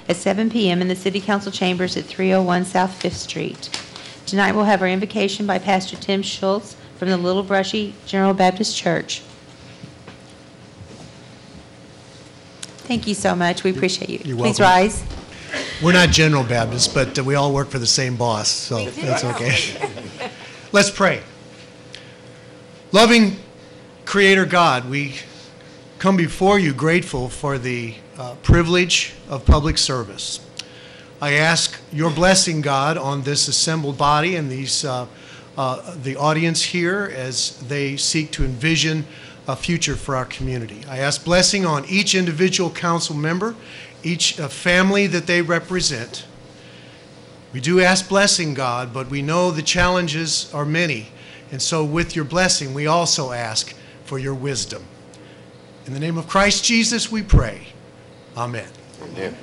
at 7 p.m. in the City Council chambers at 301 South 5th Street. Tonight we'll have our invocation by Pastor Tim Schultz from the Little Brushy General Baptist Church. Thank you so much. We appreciate you. You're Please welcome. rise. We're not General Baptists, but we all work for the same boss, so that's okay. Let's pray. Loving Creator God, we come before you grateful for the privilege of public service. I ask your blessing, God, on this assembled body and these the audience here as they seek to envision a future for our community. I ask blessing on each individual council member, each family that they represent. We do ask blessing, God, but we know the challenges are many. And so with your blessing, we also ask for your wisdom. In the name of Christ Jesus, we pray. Amen. Amen.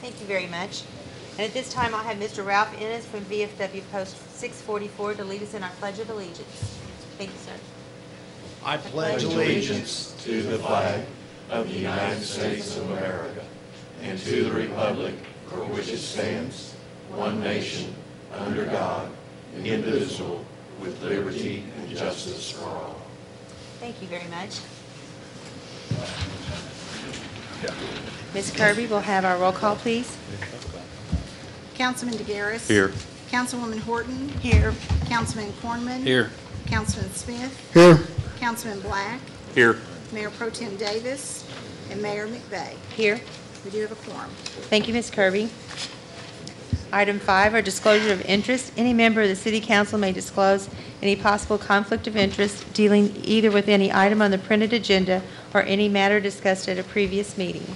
Thank you very much. And at this time, I'll have Mr. Ralph Ennis from VFW Post 644 to lead us in our Pledge of Allegiance. Thank you, sir. I pledge allegiance to the flag of the United States of America and to the republic for which it stands, one nation, under God, indivisible, with liberty and justice for all. Thank you very much. Ms. Kirby will have our roll call, please. Councilman DeGaris. Here. Councilwoman Horton. Here. Councilman Cornman. Here. Councilman Smith. Here. Councilman Black. Here. Mayor Pro Tem Davis. And Mayor McVey. Here. We do have a quorum. Thank you, Ms. Kirby. Item 5, our disclosure of interest. Any member of the City Council may disclose any possible conflict of interest dealing either with any item on the printed agenda or any matter discussed at a previous meeting.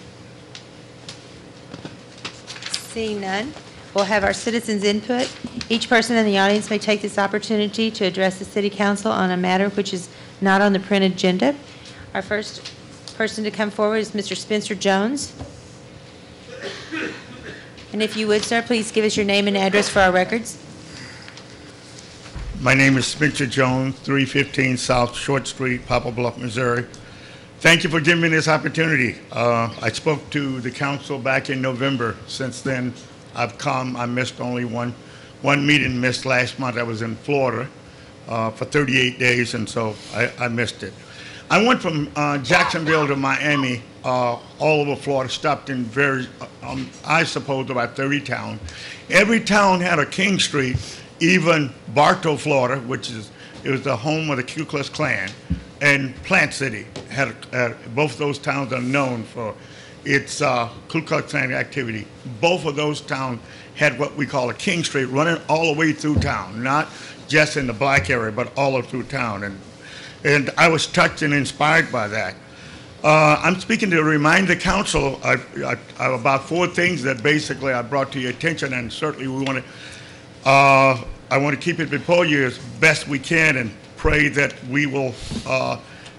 Seeing none, we'll have our citizens' input. Each person in the audience may take this opportunity to address the City Council on a matter which is not on the printed agenda. Our first person to come forward is Mr. Spencer Jones. And if you would, sir, please give us your name and address for our records. My name is Spencer Jones, 315 South Short Street, Poplar, Bluff, Missouri. Thank you for giving me this opportunity. I spoke to the council back in November. Since then, I've come. I missed only one meeting. Missed last month. I was in Florida for 38 days, and so I missed it. I went from Jacksonville to Miami, all over Florida, stopped in I suppose about 30 towns. Every town had a King Street, even Bartow, Florida, it was the home of the Ku Klux Klan, and Plant City had both of those towns are known for its Ku Klux Klan activity. Both of those towns had what we call a King Street running all the way through town, not just in the black area, but all the way through town. And I was touched and inspired by that. I'm speaking to remind the council about 4 things that basically I brought to your attention, and certainly I want to keep it before you as best we can and pray that we will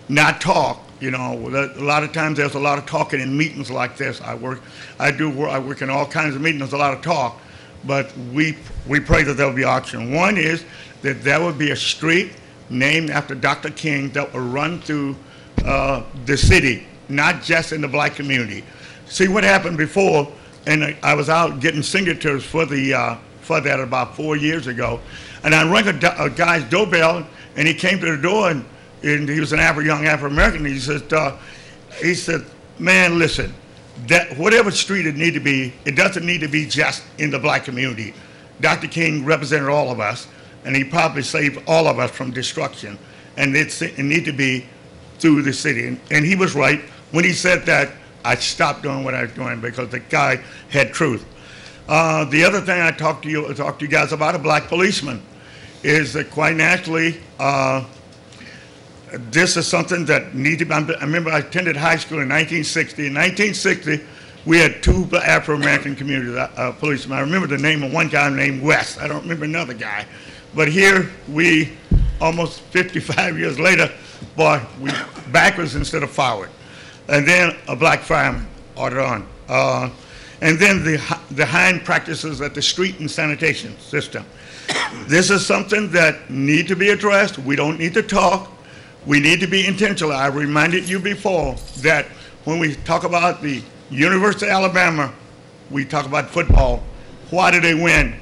not talk. You know, a lot of times there's a lot of talking in meetings like this. I work in all kinds of meetings, a lot of talk, but we pray that there'll be action. One is that there will be a street named after Dr. King that will run through the city, not just in the black community. See what happened before, and I was out getting signatures for that about 4 years ago, and I rang a guy's doorbell, and he came to the door, and he was an young Afro-American. He said, man, listen, that whatever street it need to be, it doesn't need to be just in the black community. Dr. King represented all of us, and he probably saved all of us from destruction, and it need to be through the city. And he was right. When he said that, I stopped doing what I was doing because the guy had truth. The other thing I talked to you guys about, a black policeman, is that quite naturally, this is something that needs to be. I remember I attended high school in 1960. In 1960, we had 2 Afro-American community policemen. I remember the name of one guy named West. I don't remember another guy. But here we, almost 55 years later, boy, we backwards instead of forward. And then a black fireman ordered on. And then the hind practices at the street and sanitation system. This is something that need to be addressed. We don't need to talk. We need to be intentional. I reminded you before that when we talk about the University of Alabama we talk about football. Why do they win?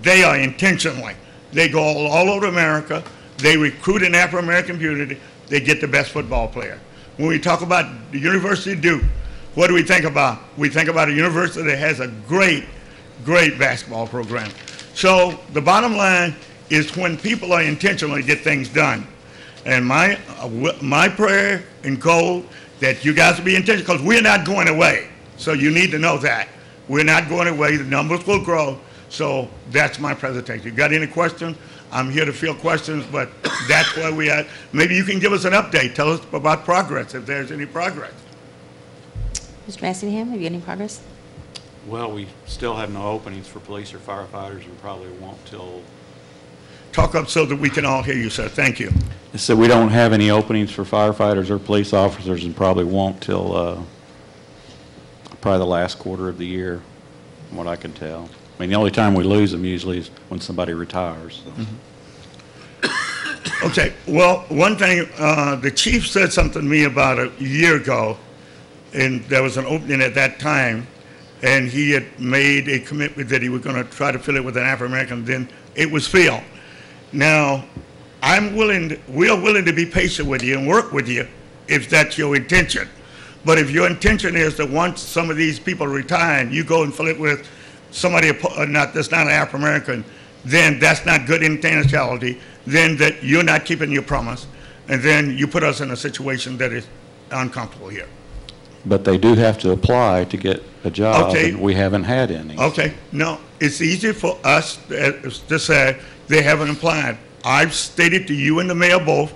They are intentionally. They go all over America. They recruit an Afro-American community. They get the best football player. When we talk about the University of Duke, what do we think about? We think about a university that has a great, great basketball program. So the bottom line is when people are intentional to get things done. And my prayer and goal that you guys will be intentional, because we're not going away. So you need to know that. We're not going away. The numbers will grow. So that's my presentation. You got any questions? I'm here to field questions, but that's where we are. Maybe you can give us an update. Tell us about progress, if there's any progress. Mr. Massingham, have you got any progress? Well, we still have no openings for police or firefighters and probably won't till... Talk up so that we can all hear you, sir. Thank you. So we don't have any openings for firefighters or police officers and probably won't till probably the last quarter of the year, from what I can tell. I mean, the only time we lose them usually is when somebody retires. So. Mm-hmm. Okay. Well, one thing, the chief said something to me about a year ago, and there was an opening at that time, and he had made a commitment that he was going to try to fill it with an Afro-American, then it was filled. Now, we are willing to be patient with you and work with you if that's your intention. But if your intention is that once some of these people retire, you go and fill it with somebody that's not an Afro-American, then that's not good intentionality, then that you're not keeping your promise, and then you put us in a situation that is uncomfortable here. But they do have to apply to get a job, Okay. and we haven't had any. Okay, no, it's easy for us to say they haven't applied. I've stated to you and the mayor both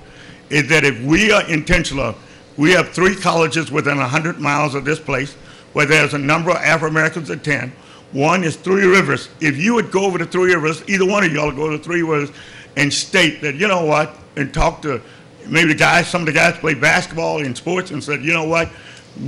is that if we are intentional, we have 3 colleges within 100 miles of this place where there's a number of Afro-Americans attend. One is Three Rivers. If you would go over to Three Rivers, either one of y'all would go to Three Rivers and state that, you know what, and talk to maybe the guys, some of the guys play basketball and sports and said, you know what,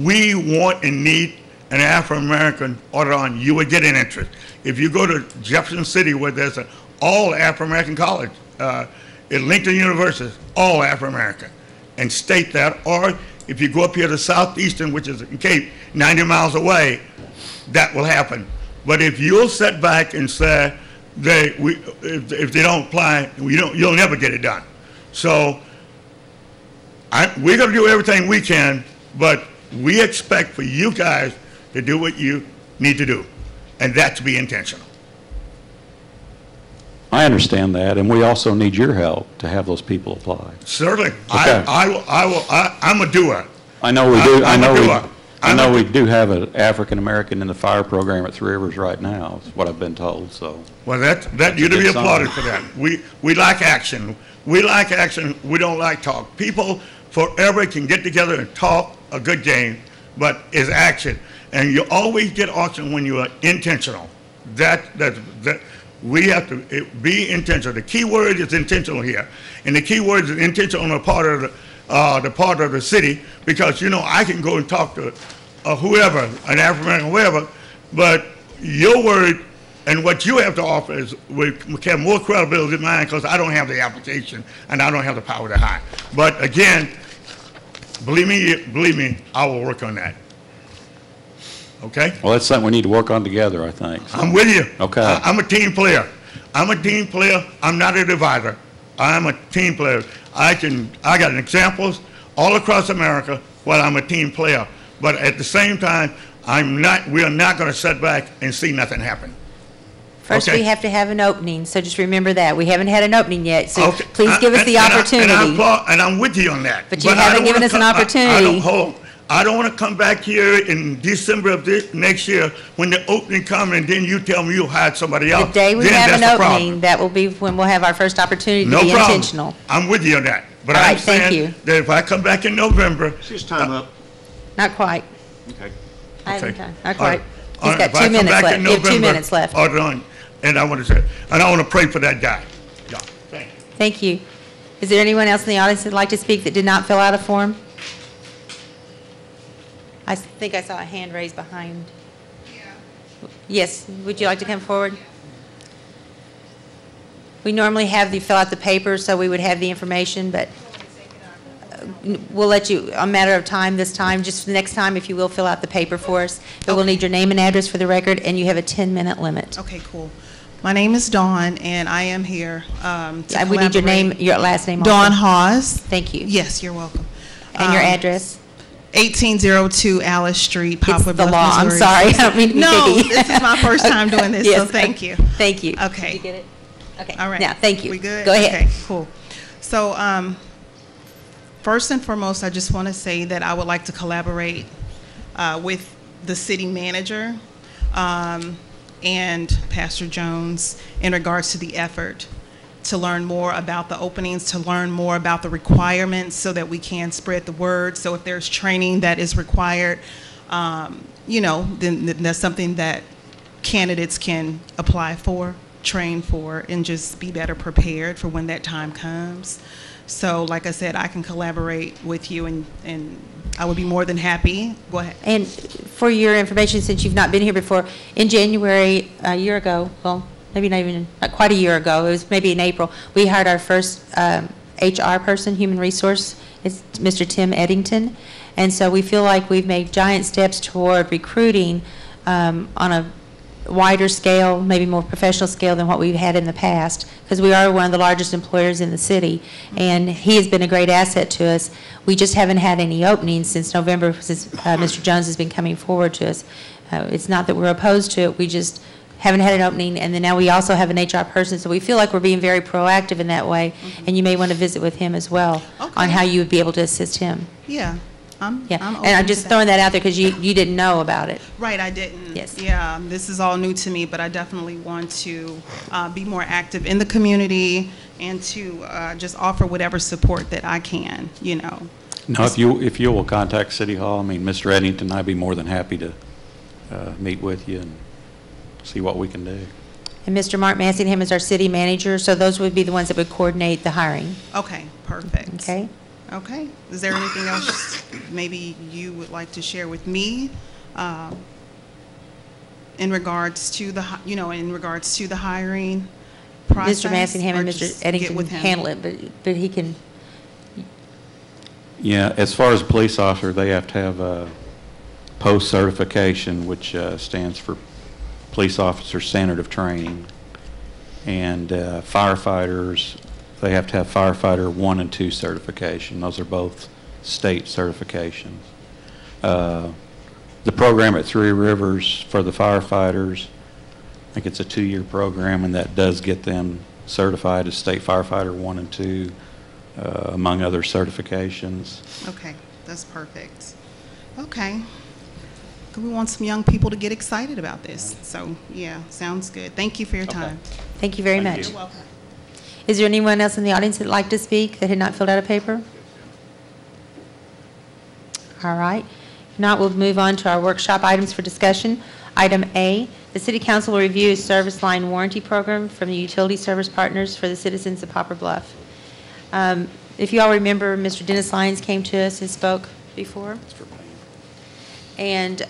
we want and need an Afro-American order on, you would get an interest. If you go to Jefferson City where there's an all Afro-American college, at Lincoln University, all Afro-American, and state that, or if you go up here to Southeastern, which is in Cape, 90 miles away, that will happen. But if you'll sit back and say, if they don't apply, you'll never get it done. So we're going to do everything we can, but we expect for you guys to do what you need to do, and that's to be intentional. I understand that, and we also need your help to have those people apply. Certainly. Okay. I'm a doer. I know we do. I'm a doer. We do have an African American in the fire program at Three Rivers right now. Is what I've been told. So. Well, that you're to be applauded for that. We like action. We like action. We don't like talk. People forever can get together and talk a good game, but it's action. And you always get action when you are intentional. That we have to be intentional. The key word is intentional here, and the key word is intentional on the part of the city, because I can go and talk to whoever, an African-American, whoever, but your word and what you have to offer is we have more credibility than mine, because I don't have the application and I don't have the power to hire. But again, believe me, I will work on that. Okay? Well, that's something we need to work on together, I think. So. I'm with you. Okay. I'm a team player. I'm a team player. I'm not a divider. I'm a team player. I got examples all across America where I'm a team player. But at the same time, we are not going to sit back and see nothing happen. First, Okay. we have to have an opening, so just remember that. We haven't had an opening yet, so Okay. please give us the opportunity. And I'm with you on that. But you haven't given us an opportunity. I don't want to come back here in December of next year when the opening comes and then you tell me you hired somebody else. The day we Then have an that's the opening, problem. that will be when we'll have our first opportunity to No be problem. intentional. I'm with you on that. But All I'm right, thank saying you. that if I come back in November. She's time up. Not quite. Okay. I haven't Okay. time. Not All right. quite. All He's right. got If I 2 come minutes back left. in You have 2 November, minutes left. hold on. And I want to say, and I want to pray for that guy. Yeah. Thank you. Thank you. Is there anyone else in the audience that'd like to speak that did not fill out a form? I think I saw a hand raised behind. Yes, would you like to come forward? We normally have you fill out the paper, so we would have the information, but we'll let you, a matter of time this time, just next time, if you will, fill out the paper for us. But we'll need your name and address for the record, and you have a 10-minute limit. Okay, cool. My name is Dawn, and I am here to We need your name, your last name also. Dawn Hawes. Thank you. Yes, you're welcome. And your address? 1802 Alice Street, Poplar, It's the Bluff, law. I'm Missouri. sorry. I don't mean to be No, picky. this is my first time doing this, Yes. so thank you. Thank you. Okay. Did you get it? Okay. All right. Now, thank you. We good? Go ahead. Okay, cool. So, first and foremost, I just want to say that I would like to collaborate with the city manager and Pastor Jones in regards to the effort to learn more about the openings, to learn more about the requirements so that we can spread the word. So if there's training that is required, then that's something that candidates can apply for, train for, and just be better prepared for when that time comes. So like I said, I can collaborate with you, and I would be more than happy. Go ahead. And for your information, since you've not been here before, in January, a year ago, well, maybe not quite a year ago, it was maybe in April, we hired our first HR person, human resource. It's Mr. Tim Eddington. And so we feel like we've made giant steps toward recruiting on a wider scale, maybe more professional scale than what we've had in the past, because we are one of the largest employers in the city, and he has been a great asset to us. We just haven't had any openings since November, since Mr. Jones has been coming forward to us. It's not that we're opposed to it, we just haven't had an opening, and then now we also have an HR person, so we feel like we're being very proactive in that way, and you may want to visit with him as well on how you would be able to assist him. Yeah. I'm Yeah, open and I'm to just that. throwing that out there because you didn't know about it. Right, I didn't. Yes. Yeah, this is all new to me, but I definitely want to be more active in the community and to just offer whatever support that I can, No, if you will contact City Hall, I mean, Mr. Eddington, I'd be more than happy to meet with you and see what we can do. And Mr. Mark Massingham is our city manager, so those would be the ones that would coordinate the hiring, Okay, perfect. okay? Okay. Is there anything else maybe you would like to share with me in regards to the hiring process? Mr. Massingham or and Mr. just get Eddington with him? handle it, but he can, Yeah, as far as a police officer, they have to have a post certification, which stands for Police Officer Standard of Training. And firefighters, they have to have firefighter 1 and 2 certification. Those are both state certifications. The program at Three Rivers for the firefighters, I think it's a 2-year program, and that does get them certified as state firefighter 1 and 2, among other certifications. Okay, that's perfect. Okay. We want some young people to get excited about this. So, yeah, sounds good. Thank you for your time. thank you very Thank much. you. You're welcome. Is there anyone else in the audience that'd like to speak that had not filled out a paper? All right. If not, we'll move on to our workshop items for discussion. Item A, the City Council will review a service line warranty program from the utility service partners for the citizens of Poplar Bluff. If you all remember, Mr. Dennis Lyons came to us and spoke before. And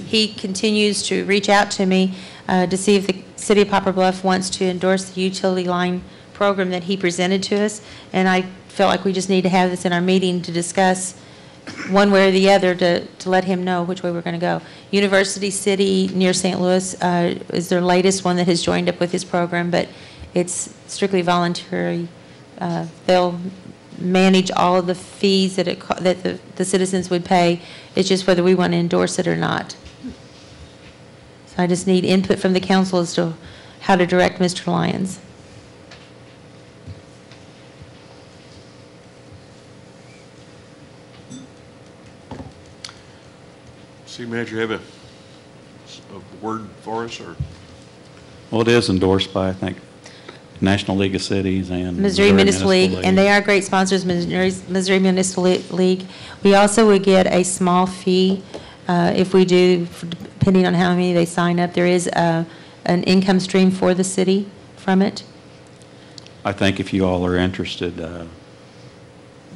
he continues to reach out to me to see if the City of Poplar Bluff wants to endorse the utility line program that he presented to us. And I felt like we just need to have this in our meeting to discuss one way or the other to let him know which way we're going to go. University City near St. Louis is their latest one that has joined up with his program, but it's strictly voluntary. They'll manage all of the fees that the citizens would pay. It's just whether we want to endorse it or not. So I just need input from the council as to how to direct Mr. Lyons. City Manager, have a word for us, or? Well, it is endorsed by, I think, National League of Cities and Missouri Municipal League, and they are great sponsors, Missouri Municipal League. We also would get a small fee if we do, depending on how many they sign up. There is an income stream for the city from it. I think if you all are interested,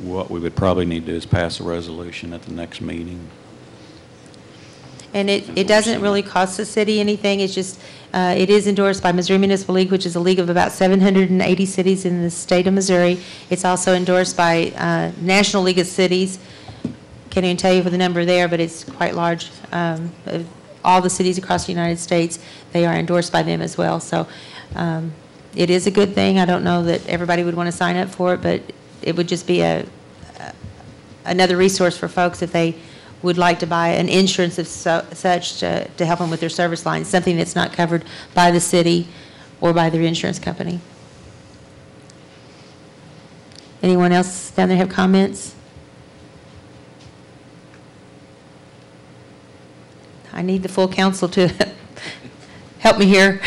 what we would probably need to do is pass a resolution at the next meeting. And it doesn't really cost the city anything. It's just, it is endorsed by Missouri Municipal League, which is a league of about 780 cities in the state of Missouri. It's also endorsed by National League of Cities. Can't even tell you for the number there, but it's quite large. All the cities across the United States, they are endorsed by them as well. So it is a good thing. I don't know that everybody would want to sign up for it, but it would just be another resource for folks if they would like to buy an insurance of such to help them with their service lines, something that's not covered by the city or by their insurance company. Anyone else down there have comments? I need the full council to help me here.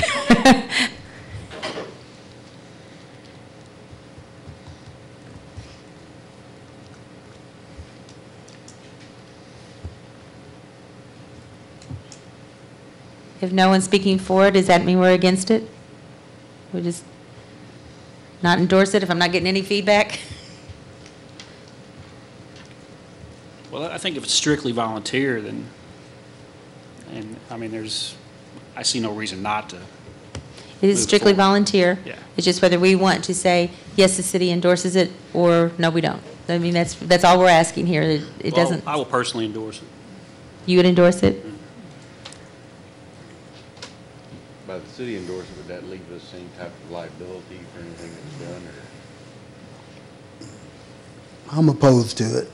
If no one's speaking for it, does that mean we're against it? We just not endorse it if I'm not getting any feedback? Well, I think if it's strictly volunteer, then, and I mean, I see no reason not to. It is move strictly forward. volunteer. Yeah. It's just whether we want to say, yes, the city endorses it, or no, we don't. I mean, that's all we're asking here. It Well, doesn't, I will personally endorse it. you would endorse it? By the city endorsement, would that leave us any type of liability for anything that's done, or? I'm opposed to it.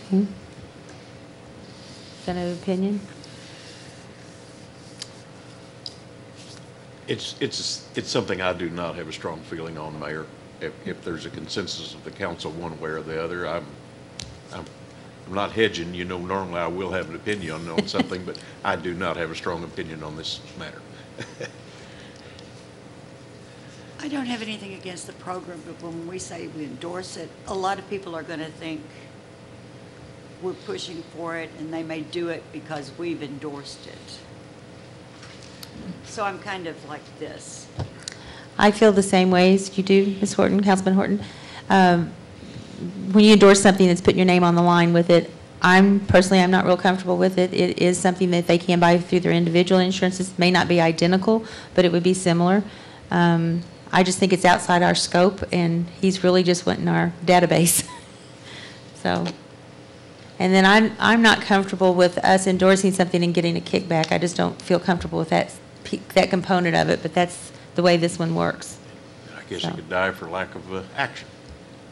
Okay. Got an opinion? It's something I do not have a strong feeling on, Mayor. If there's a consensus of the council one way or the other, I'm not hedging. You know, normally I will have an opinion on something, but I do not have a strong opinion on this matter. I don't have anything against the program, but when we say we endorse it, a lot of people are going to think we're pushing for it, and they may do it because we've endorsed it. So I'm kind of like this. I feel the same way as you do, Ms. Horton, Councilman Horton. When you endorse something that's putting your name on the line with it, I'm not real comfortable with it. It is something that they can buy through their individual insurances. May not be identical, but it would be similar. I just think it's outside our scope, and he's really just went in our database. So, and then I'm not comfortable with us endorsing something and getting a kickback. I just don't feel comfortable with that component of it, but that's the way this one works. I guess it could die for lack of action.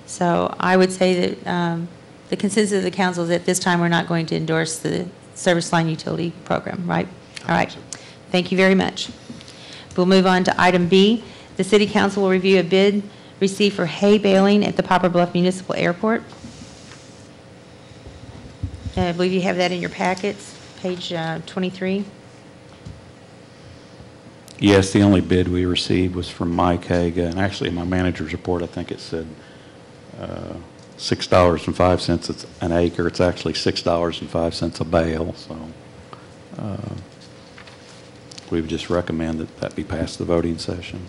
So I would say that the consensus of the council is at this time we're not going to endorse the service line utility program, right? All right. Thank you very much. We'll move on to item B. The City Council will review a bid received for hay baling at the Poplar Bluff Municipal Airport. I believe you have that in your packets, page 23. Yes, the only bid we received was from Mike Haga, and actually in my manager's report, I think it said $6.05 an acre. It's actually $6.05 a bale, so we would just recommend that that be passed the voting session.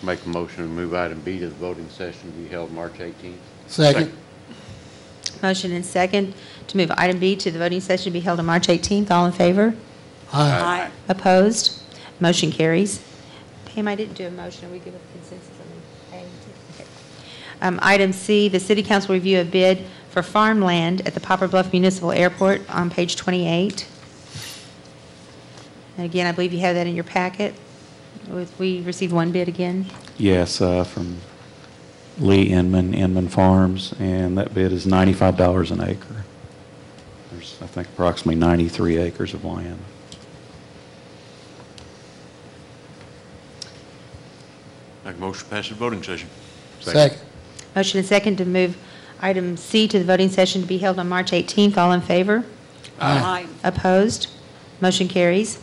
Make a motion to move item B to the voting session to be held March 18th. Second. Motion and second to move item B to the voting session to be held on March 18th. All in favor? Aye. Opposed? Motion carries. Pam, I didn't do a motion. Are we good with consensus on the okay. Item C, the City Council will review a bid for farmland at the Poplar Bluff Municipal Airport on page 28. And again, I believe you have that in your packet. We received one bid again. Yes, from Lee Inman Farms, and that bid is $95 an acre. There's, I think, approximately 93 acres of land. Make a motion to pass the voting session. Second. Motion and second to move item C to the voting session to be held on March 18th. All in favor? Aye. Opposed? Motion carries.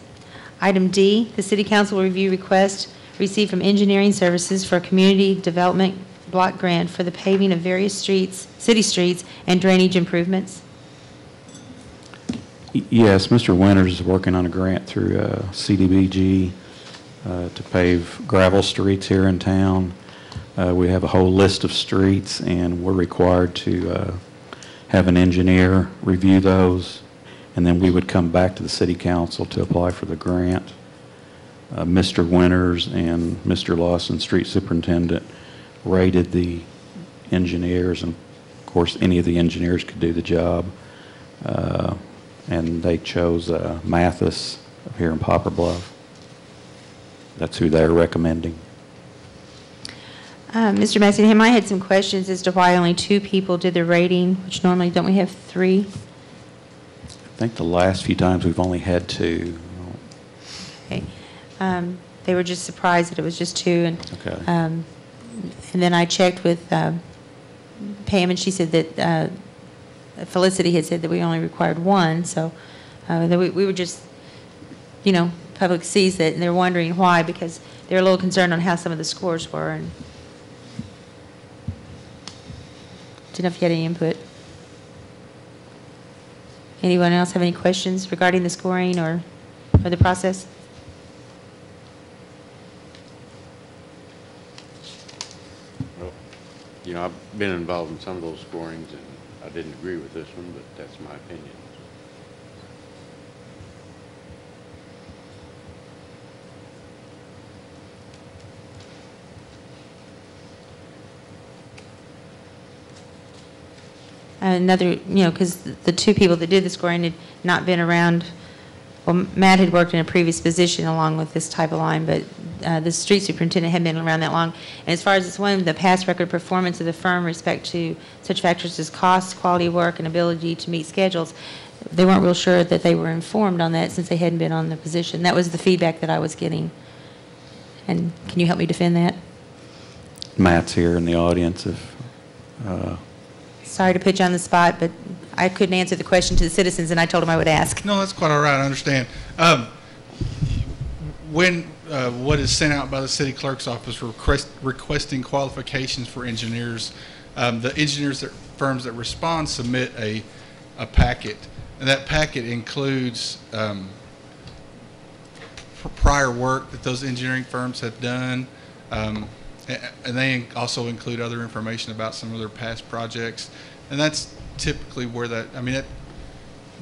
Item D, the City Council will review request received from Engineering Services for a community development block grant for the paving of various streets, city streets, and drainage improvements. Yes, Mr. Winters is working on a grant through CDBG to pave gravel streets here in town. We have a whole list of streets, and we're required to have an engineer review those, and then we would come back to the city council to apply for the grant. Mr. Winters and Mr. Lawson, street superintendent, rated the engineers, and of course any of the engineers could do the job, and they chose Mathis here in Poplar Bluff. That's who they're recommending. Mr. Messingham, I had some questions as to why only 2 people did the rating, which normally don't we have 3? I think the last few times we've only had 2. Okay. They were just surprised that it was just 2, and Okay. and then I checked with Pam, and she said that Felicity had said that we only required 1, so that we were just, you know, public sees that, and they're wondering why, because they're a little concerned on how some of the scores were, and didn't know if you had any input. Anyone else have any questions regarding the scoring or the process? Well, you know, I've been involved in some of those scorings, and I didn't agree with this one, but that's my opinion. Another, you know, because the 2 people that did the scoring had not been around. Well, Matt had worked in a previous position along with this type of line, but the street superintendent hadn't been around that long. And as far as this one, the past record performance of the firm respect to such factors as cost, quality of work, and ability to meet schedules, they weren't real sure that they were informed on that since they hadn't been on the position. That was the feedback that I was getting. And can you help me defend that? Matt's here in the audience if... Sorry to put you on the spot, but I couldn't answer the question to the citizens, and I told them I would ask. No, that's quite all right. I understand. When what is sent out by the city clerk's office requesting qualifications for engineers, the engineers firms that respond submit a packet, and that packet includes prior work that those engineering firms have done, and they also include other information about some of their past projects, and that's typically where that, I mean,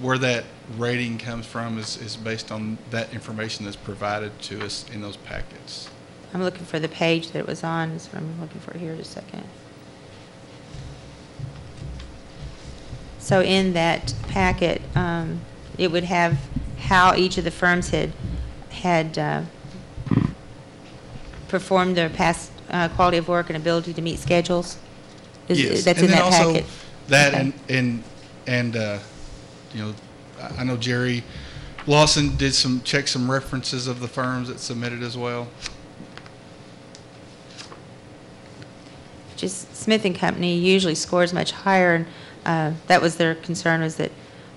where that rating comes from is based on that information that's provided to us in those packets. I'm looking for the page that it was on. That's what I'm looking for here in a second. So in that packet, it would have how each of the firms had performed their past quality of work and ability to meet schedules. Yes, That's and in then that also packet. that Okay. and you know, I know Jerry Lawson did check some references of the firms that submitted as well. Just Smith and Company usually scores much higher, and that was their concern, was that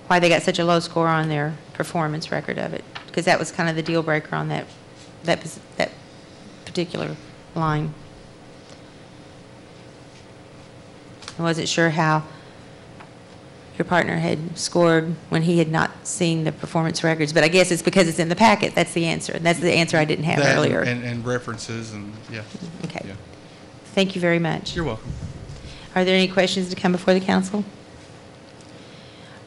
why they got such a low score on their performance record of it, because that was kind of the deal breaker on that particular line. I wasn't sure how your partner had scored when he had not seen the performance records, but I guess it's because it's in the packet. That's the answer. That's the answer I didn't have That earlier. and references, and yeah. Okay. Yeah. Thank you very much. You're welcome. Are there any questions to come before the council?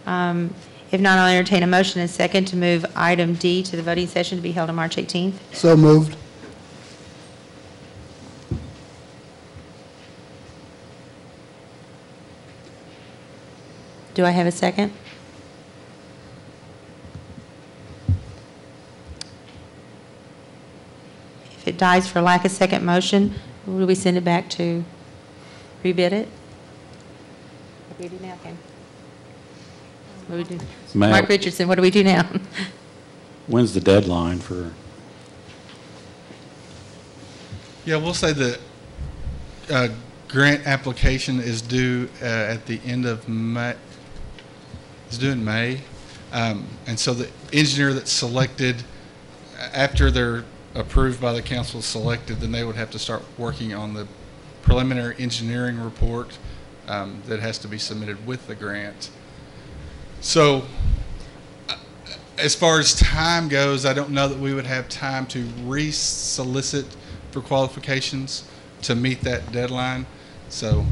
If not, I'll entertain a motion and second to move item D to the voting session to be held on March 18th. So moved. Do I have a second? If it dies for lack of second motion, will we send it back to rebid it? What do we do now, Ken? What do we do? Ma'am. Mark Richardson, what do we do now? When's the deadline for... Yeah, we'll say the grant application is due at the end of May. It's due in May, and so the engineer that's selected, after they're approved by the council, selected, then they would have to start working on the preliminary engineering report that has to be submitted with the grant. So as far as time goes, I don't know that we would have time to re-solicit for qualifications to meet that deadline. So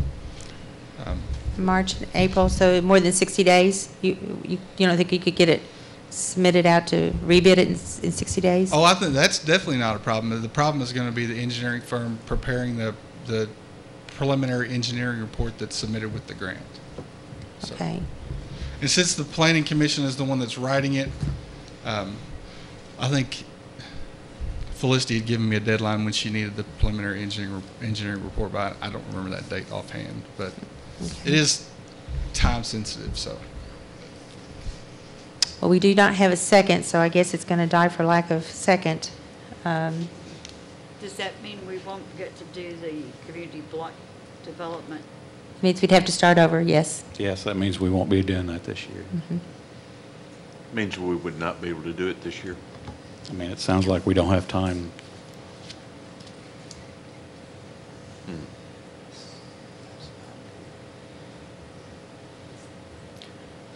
March and April, so more than 60 days? You don't think you could get it submitted out to rebid it in 60 days? Oh, I think that's definitely not a problem. The problem is going to be the engineering firm preparing the preliminary engineering report that's submitted with the grant. So, Okay. and since the Planning Commission is the one that's writing it, I think Felicity had given me a deadline when she needed the preliminary engineering report by. I don't remember that date offhand, but it is time sensitive, so. Well, we do not have a second, so I guess it's going to die for lack of second. Does that mean we won't get to do the community block development? Means we'd have to start over, yes. Yes, that means we won't be doing that this year. Means we would not be able to do it this year. I mean, it sounds like we don't have time.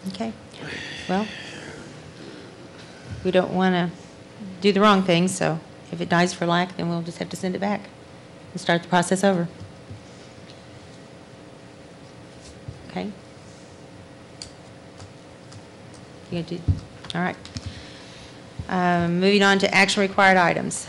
Okay. Well, we don't want to do the wrong thing, so if it dies for lack, then we'll just have to send it back and start the process over. Okay? You gonna do, all right. Moving on to action required items.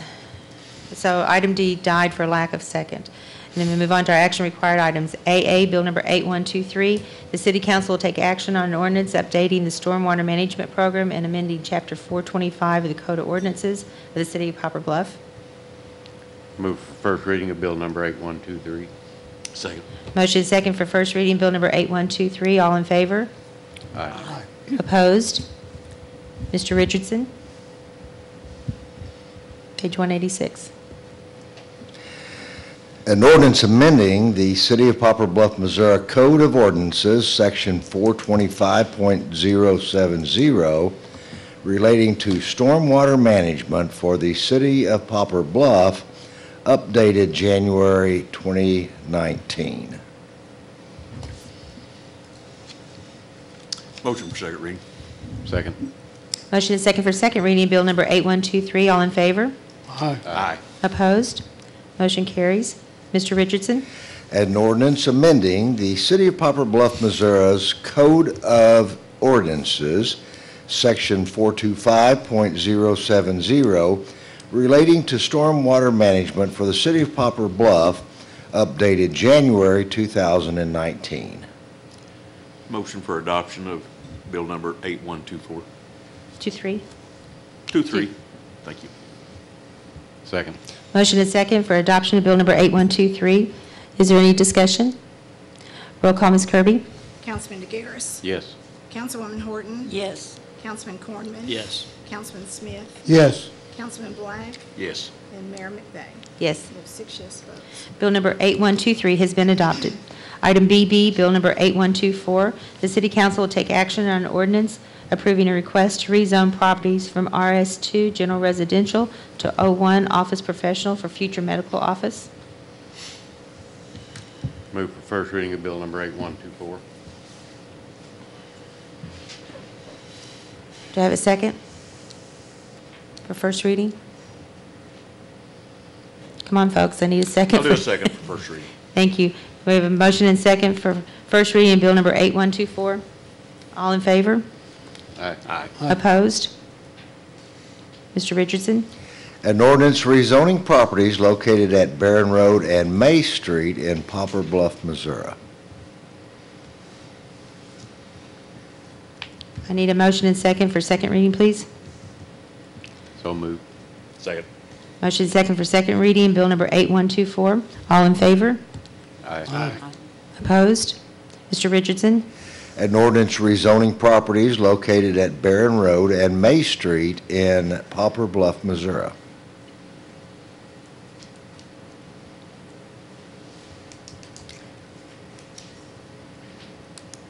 So item D died for lack of second. And then we move on to our action required items. AA, Bill number 8123. The City Council will take action on an ordinance updating the stormwater management program and amending Chapter 425 of the Code of Ordinances of the City of Poplar Bluff. Move for first reading of bill number 8123. Second. Motion is second for first reading, Bill number 8123. All in favor? Aye. Opposed? Mr. Richardson? Page 186. An ordinance amending the City of Poplar Bluff, Missouri Code of Ordinances, Section 425.070, relating to stormwater management for the City of Poplar Bluff, updated January 2019. Motion for second reading. Second. Motion is second for second reading, Bill number 8123. All in favor? Aye. Aye. Opposed? Motion carries. Mr. Richardson? An ordinance amending the City of Poplar Bluff, Missouri's Code of Ordinances, Section 425.070, relating to stormwater management for the City of Poplar Bluff, updated January 2019. Motion for adoption of bill number 8124. 23. 23. Thank you. Second. Motion is second for adoption of Bill number 8123. Is there any discussion? Roll call, Ms. Kirby. Councilman DeGaris. Yes. Councilwoman Horton. Yes. Councilman Cornman. Yes. Councilman Smith. Yes. Councilman Black. Yes. And Mayor McVey. Yes. We have 6 yes votes. Bill number 8123 has been adopted. Item BB, Bill number 8124. The City Council will take action on an ordinance approving a request to rezone properties from RS2 General Residential to O1 Office Professional for future medical office. Move for first reading of bill number 8124. Do I have a second for first reading? Come on, folks, I need a second. I'll do a second for first reading. Thank you. We have a motion and second for first reading of Bill number 8124. All in favor? Aye. Aye. Opposed? Mr. Richardson? An ordinance rezoning properties located at Barron Road and May Street in Poplar Bluff, Missouri. I need a motion and second for second reading, please. So moved. Second. Motion and second for second reading, Bill number 8124. All in favor? Aye. Opposed? Mr. Richardson? An ordinance rezoning properties located at Barron Road and May Street in Poplar Bluff, Missouri.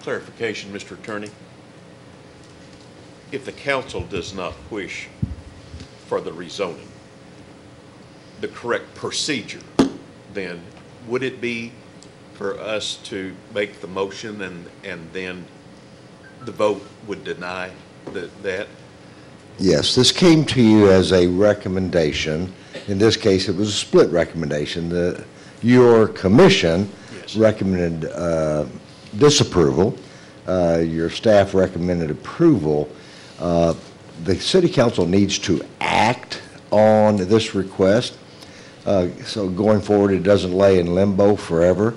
Clarification, Mr. Attorney. If the council does not wish for the rezoning, the correct procedure, then would it be for us to make the motion and then the vote would deny that? Yes, this came to you as a recommendation. In this case, it was a split recommendation. Your commission Yes. recommended disapproval. Your staff recommended approval. The city council needs to act on this request. So going forward, it doesn't lay in limbo forever.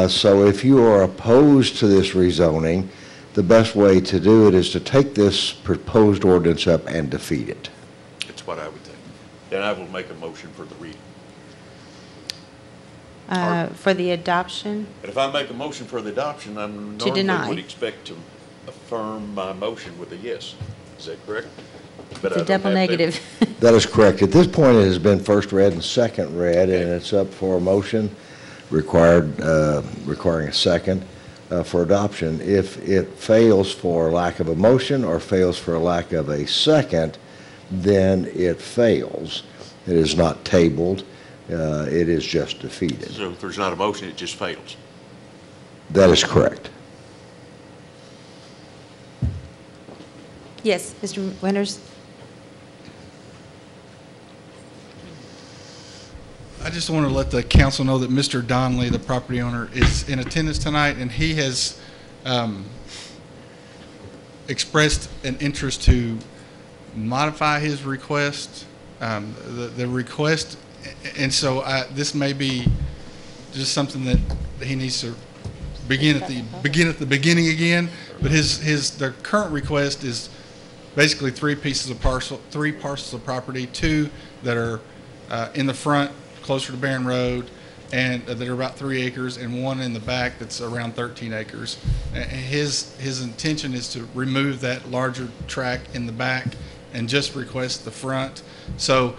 So if you are opposed to this rezoning, the best way to do it is to take this proposed ordinance up and defeat it. That's what I would think. Then I will make a motion for the reading. For the adoption, And if I make a motion for the adoption, I normally deny. would expect to affirm my motion with a yes. Is that correct? But it's I a don't double have to- negative. That is correct. At this point, it has been first read and second read, and it's up for a motion requiring a second for adoption. If it fails for lack of a motion or fails for lack of a second, then it fails. It is not tabled. It is just defeated. So if there's not a motion, it just fails. That is correct. Yes, Mr. Winters? I just want to let the council know that Mr. Donnelly, the property owner, is in attendance tonight, and he has expressed an interest to modify his request. The request, and so this may be just something that he needs to begin at the beginning again. But the current request is basically three parcels of property, two that are in the front, closer to Barron Road, and that are about 3 acres, and one in the back that's around 13 acres. And his intention is to remove that larger tract in the back and just request the front. So,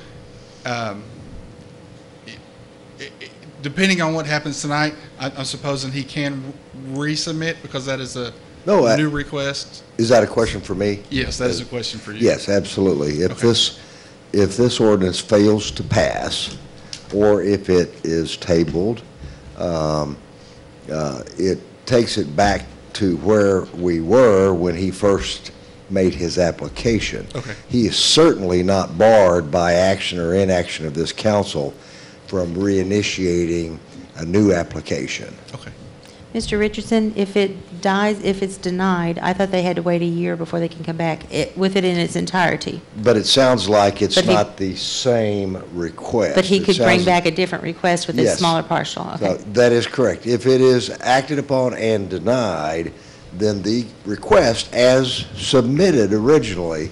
depending on what happens tonight, I'm supposing he can resubmit because that is a new request. Is that a question for me? Yes, that is a question for you. Yes, absolutely. If this ordinance fails to pass, or if it is tabled, it takes it back to where we were when he first made his application. Okay. He is certainly not barred by action or inaction of this council from reinitiating a new application. Okay. Mr. Richardson, if it dies, if it's denied, I thought they had to wait a year before they can come back with it in its entirety. But it sounds like it's But he- not the same request. But he It could bring sounds- back a different request with a Yes. smaller partial. So Okay. that is correct. If it is acted upon and denied, then the request as submitted originally,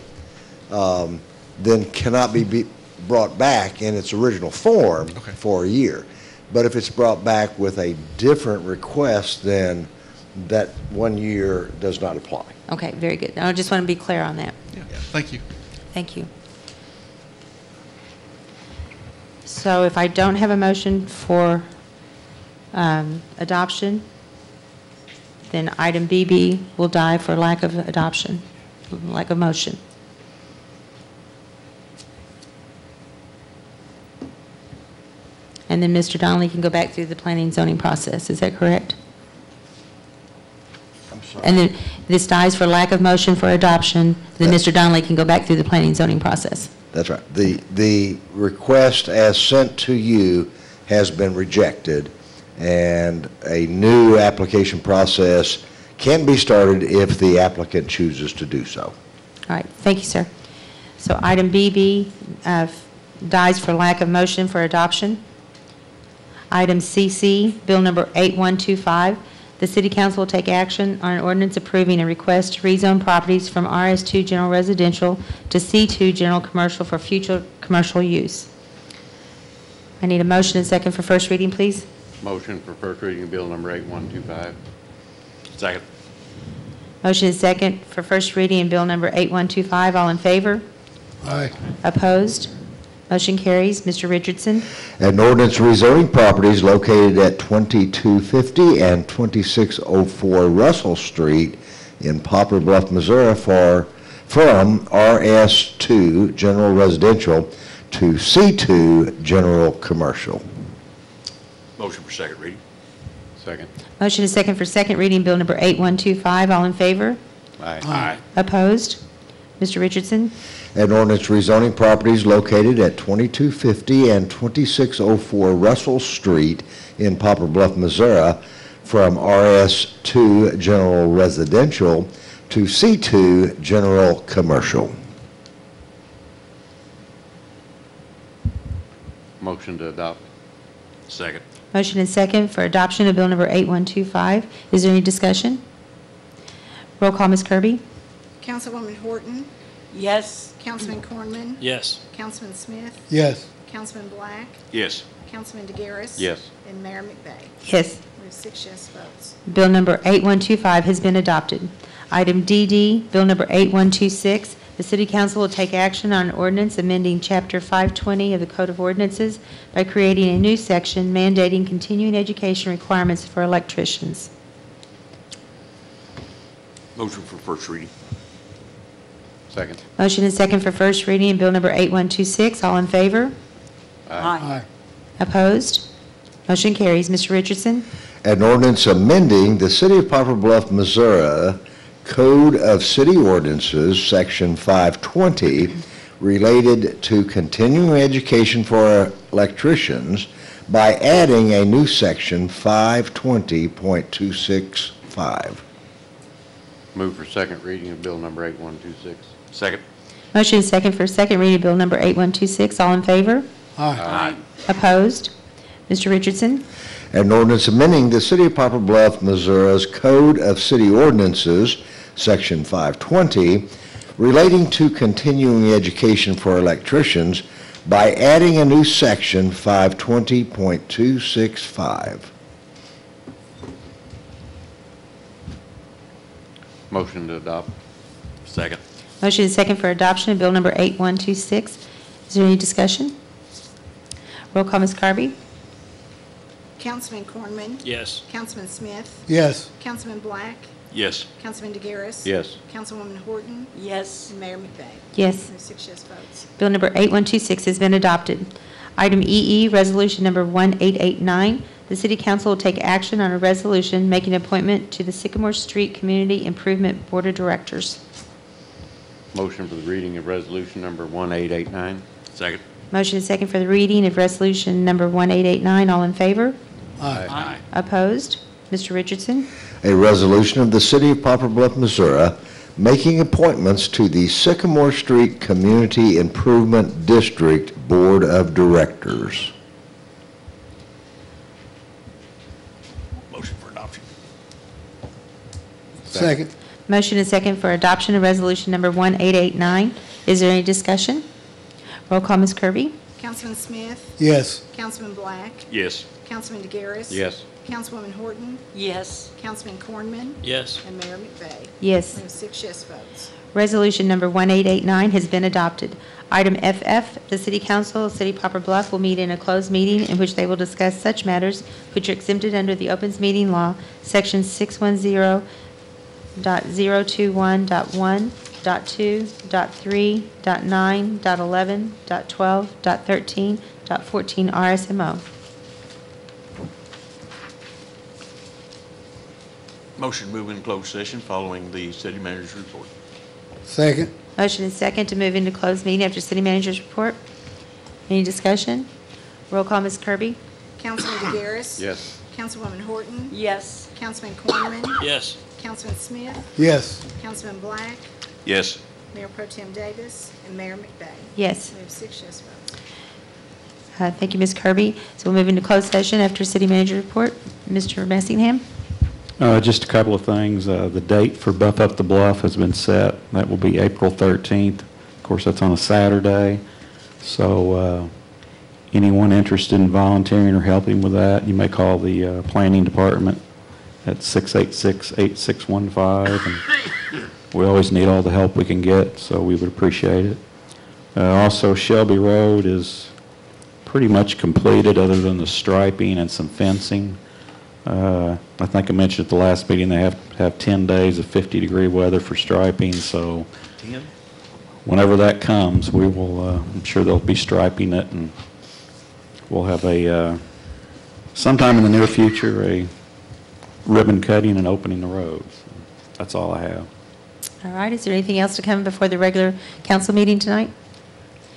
then cannot be brought back in its original form for a year. But if it's brought back with a different request, then that 1 year does not apply. Okay, very good. I just want to be clear on that. Yeah. Thank you. Thank you. So if I don't have a motion for adoption, then item BB will die for lack of adoption, lack of motion. And then Mr. Donnelly can go back through the planning and zoning process. Is that correct? I'm sorry. And then this dies for lack of motion for adoption, then Mr. Donnelly can go back through the planning and zoning process. That's right. The request as sent to you has been rejected, and a new application process can be started if the applicant chooses to do so. All right, thank you, sir. So item BB dies for lack of motion for adoption. Item CC, bill number 8125, the city council will take action on an ordinance approving a request to rezone properties from RS2 general residential to C2 general commercial for future commercial use. I need a motion and second for first reading, please. Motion for first reading of bill number 8125. Second. Motion is second for first reading in bill number 8125. All in favor? Aye. Opposed? Motion carries. Mr. Richardson. An ordinance rezoning properties located at 2250 and 2604 Russell Street in Poplar, Bluff, Missouri from RS2 General Residential to C2 General Commercial. Motion for second reading. Second. Motion is second for second reading, bill number 8125. All in favor? Aye. Aye. Opposed? Mr. Richardson. An ordinance rezoning properties located at 2250 and 2604 Russell Street in Poplar Bluff, Missouri from RS2 General Residential to C2 General Commercial. Motion to adopt. Second. Motion and second for adoption of Bill number 8125. Is there any discussion? Roll call, Ms. Kirby. Councilwoman Horton, Yes. Councilman Cornman, Yes. Councilman Smith, Yes. Councilman Black, Yes. Councilman DeGaris. Yes. And Mayor McVey. Yes. We have 6 yes votes. Bill number 8125 has been adopted. Item DD, Bill number 8126, the City Council will take action on an ordinance amending Chapter 520 of the Code of Ordinances by creating a new section mandating continuing education requirements for electricians. Motion for first reading. Second. Motion and second for first reading of Bill number 8126. All in favor? Aye. Opposed? Motion carries. Mr. Richardson? An ordinance amending the City of Poplar Bluff, Missouri Code of City Ordinances, Section 520, related to continuing education for electricians by adding a new section 520.265. Move for second reading of bill number 8126. Second. Motion is second for second reading of Bill number 8126. All in favor? Aye. Opposed? Mr. Richardson? An ordinance amending the City of Poplar Bluff, Missouri's Code of City Ordinances, Section 520, relating to continuing education for electricians by adding a new section 520.265. Motion to adopt. Second. Motion is second for adoption of Bill number 8126. Is there any discussion? Roll call, Ms. Carby? Councilman Cornman, Yes. Councilman Smith, Yes. Councilman Black, Yes. Councilman DeGaris. Yes. Councilwoman Horton, Yes. and Mayor McVey. Yes. We have 6 yes votes. Bill number 8126 has been adopted. Item EE, Resolution number 1889. The City Council will take action on a resolution making appointment to the Sycamore Street Community Improvement Board of Directors. Motion for the reading of resolution number 1889. Second. Motion is second for the reading of Resolution number 1889. All in favor? Aye. Opposed? Mr. Richardson? A resolution of the City of Poplar Bluff, Missouri, making appointments to the Sycamore Street Community Improvement District Board of Directors. Motion for adoption. Second. Motion is second for adoption of Resolution number 1889. Is there any discussion? Roll call, Ms. Kirby? Councilman Smith, Yes. Councilman Black, Yes. Councilman DeGaris. Yes. Councilwoman Horton, Yes. Councilman Cornman, Yes. and Mayor McVey. Yes. We have 6 yes votes. Resolution number 1889 has been adopted. Item FF, the City Council of City of Poplar Bluff will meet in a closed meeting in which they will discuss such matters which are exempted under the Opens Meeting Law, Section 610.021.1, .2, .3, .9, .11, .12, .13, .14 RSMO. Motion move in closed session following the city manager's report. Second. Motion is second to move into closed meeting after City Manager's report. Any discussion? Roll call, Ms. Kirby? Councilman DeGaris. Yes. Councilwoman Horton, Yes. Councilman Cornman, Yes. Councilman Smith, Yes. Councilman Black, Yes. Mayor Pro Tem Davis, and Mayor McVey. Yes. We have 6 yes votes. Thank you, Ms. Kirby. So we'll move into closed session after City Manager report. Mr. Messingham? Just a couple of things. The date for Buff Up the Bluff has been set. That will be April 13th. Of course, that's on a Saturday. So anyone interested in volunteering or helping with that, you may call the planning department at 686-8615. And we always need all the help we can get, so we would appreciate it. Also, Shelby Road is pretty much completed other than the striping and some fencing. I think I mentioned at the last meeting they have to have 10 days of 50-degree weather for striping, so 10? whenever that comes, we will, I'm sure they'll be striping it, and we'll have a, sometime in the near future, a ribbon cutting and opening the roads. That's all I have. All right. Is there anything else to come before the regular council meeting tonight?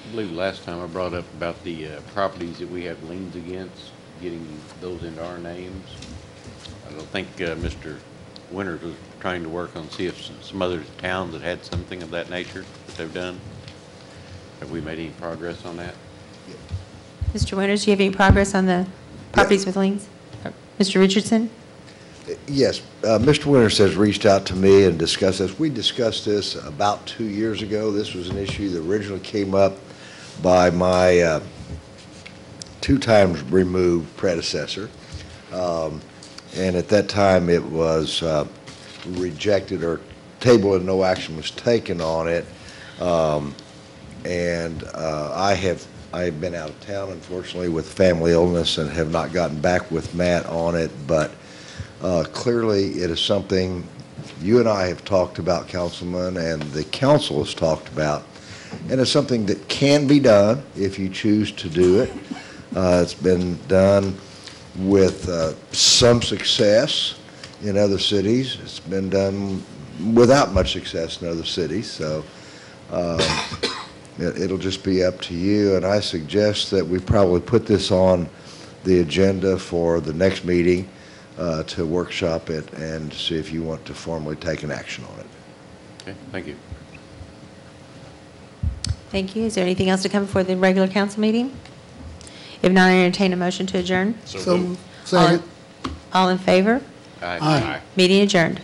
I believe last time I brought up about the properties that we have liens against, getting those into our names. I don't think Mr. Winters was trying to work on, see if some other towns that had something of that nature that they've done. Have we made any progress on that? Mr. Winters, do you have any progress on the properties with liens? Mr. Richardson? Yes, Mr. Winters has reached out to me and discussed this. We discussed this about 2 years ago. This was an issue that originally came up by my 2 times removed predecessor. And at that time, it was rejected or tabled and no action was taken on it. I have been out of town, unfortunately, with family illness and have not gotten back with Matt on it, but clearly it is something you and I have talked about, Councilman, and the council has talked about, and it's something that can be done if you choose to do it. It's been done with some success in other cities. It's been done without much success in other cities, so it'll just be up to you, and I suggest that we probably put this on the agenda for the next meeting to workshop it and see if you want to formally take an action on it. Okay, thank you. Thank you. Is there anything else to come before the regular council meeting? If not, I entertain a motion to adjourn. So moved. Second. All in favor? Aye. Meeting adjourned.